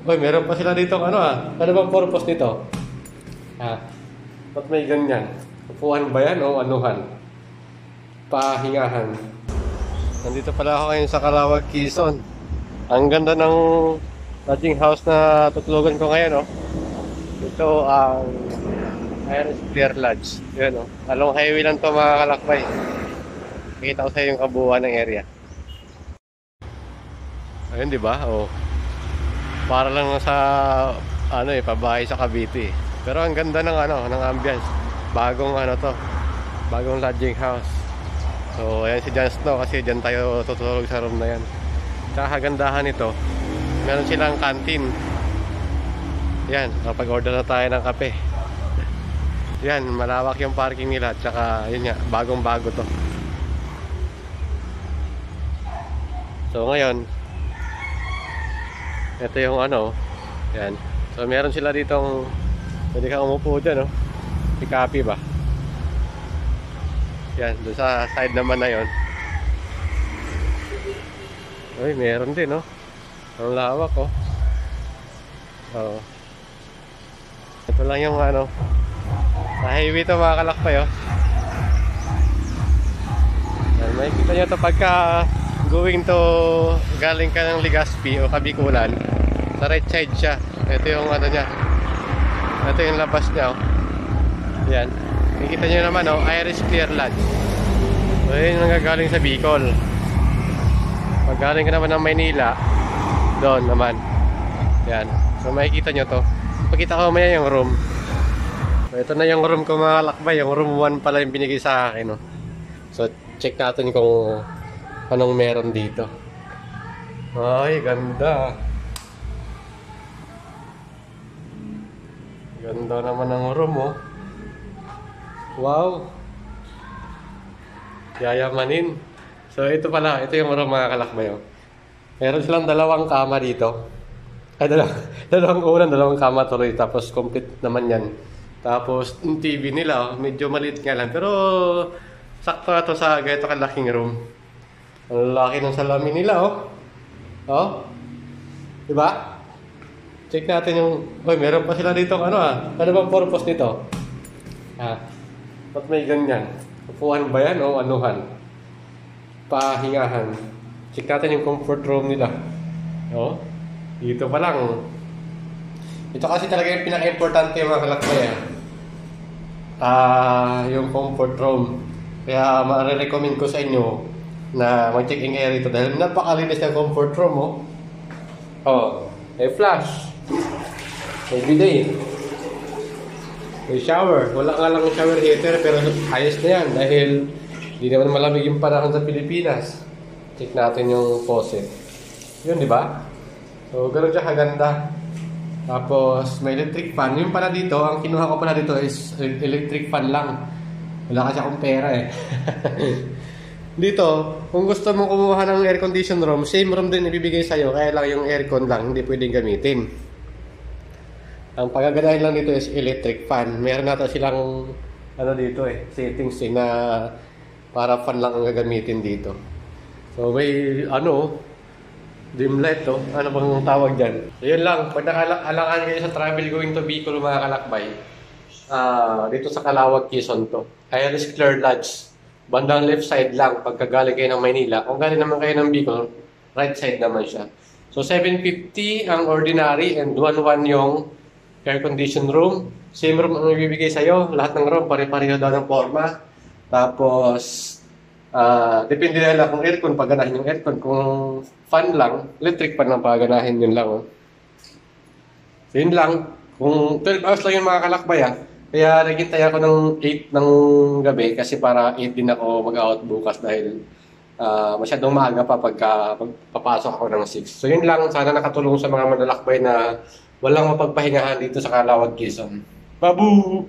Uy, meron pa sila dito ano Ano bang purpose nito? Ba't may ganyan? Upuan ba yan o anuhan? Pahingahan. Nandito pala ako ngayon sa Calawag, Quezon. Ang ganda ng lodging house na tutulugan ko ngayon, oh. Ito ang Iris Clear Lodge. Yun, oh. Along highway lang to mga kalakbay. Nakita ko sa yung kabuuan ng area. Ayun, di ba? Oh. Para lang sa pabahay sa Cavite. Pero ang ganda ng ng ambience. Bagong to. Bagong lodging house. So, ayan si Jon Snow kasi diyan tayo tutulog sa room na yan. Tsaka kagandahan nito, meron silang canteen. Yan, kapag order na tayo ng kape. Yan, malawak yung parking nila. Tsaka, yun nga, bagong-bago to. So, ngayon, ito yung yan. So, meron sila ditong, pwede kang umupo dyan, no? Pikapi ba? Yan, doon sa side naman na yon. Uy, meron din, no? Ang lawak, oh. Oo. Ito lang yung sa highway to mga kalakbay, oh. Yan, makikita nyo to pagka going to, galing ka ng Legazpi o Kabikulan, sa right side siya. Ito yung niya. Ito yung labas niya, oh. Yan. Makikita nyo naman, oh, Iris Clear Lodge. So, yun yung nagagaling sa Bicol. Pag galing ka naman ng Maynila, doon naman. Yan. So, makikita nyo to. Pakita ko maya yung room. So, ito na yung room ko mga lakbay. Yung room 1 pala yung binigay sa akin, oh. So, check natin kung anong meron dito. Ay, ganda. Ganda naman ng room, oh. Wow. Yayamanin. So, ito pala. Ito yung room mga kalakbay, oh. Meron silang dalawang kama dito. Ay, dalawang unan, dalawang kama tuloy. Tapos, complete naman yan. Tapos, yung TV nila, oh, medyo maliit nga lang. Pero, sakto na to sa ganito kalaking room. Ang laki ng salamin nila, oh. Oh. Diba? Check natin yung... Uy, meron pa sila dito, Ano bang purpose nito? Ba't may ganyan? Upuan ba yan o anuhan? Pahingahan. Check natin yung comfort room nila. Oh. Dito pa lang. Ito kasi talaga yung pinaka-importante mga kalakbay, yung comfort room. Kaya ma-recommend ko sa inyo na mag-check-in kayo rito dahil napakalinis ng comfort room, oh. Oh, may flash. May bidet. May shower. Wala nga lang shower heater pero ayos na yan dahil hindi naman malamig yung panahon sa Pilipinas. Check natin yung faucet. Yun, di ba? So, gano'n siya kaganda. Tapos, may electric fan. Yung pala dito, ang kinuha ko pala dito is electric fan lang. Wala kasi akong pera, eh. Dito, kung gusto mong kumuha ng air condition room, same room din ibibigay sa'yo. Kaya lang yung aircon lang, hindi pwedeng gamitin. Ang pagaganahin lang dito is electric fan. Meron nata silang dito settings na para fan lang ang gagamitin dito. So may dim light to. Ano bang tawag dyan? So yun lang. Pag nakaalangan kayo sa travel going to Bicol mga kalakbay, dito sa Calawag, Quezon to. Iris Clear Lodge. Bandang left side lang pagkagaling kayo ng Maynila. Kung galing naman kayo ng Bicol, right side naman siya. So 750 ang ordinary and 1,100 yung air condition room. Same room ang ibibigay sa'yo. Lahat ng room, pare-pareho daw ng forma. Tapos, depende na lang kung aircon, paganahin yung aircon. Kung fan lang, electric fan lang paganahin, yun lang. Oh. So, yun lang. Kung 12 hours lang yung mga kalakbay, Kaya naghintay ako ng 8 ng gabi kasi para 8 din ako mag-out bukas dahil masyadong maaga pa papasok ako ng 6. So, yun lang. Sana nakatulong sa mga manlalakbay na walang mapagpahingahan dito sa Calawag, Quezon. Babu!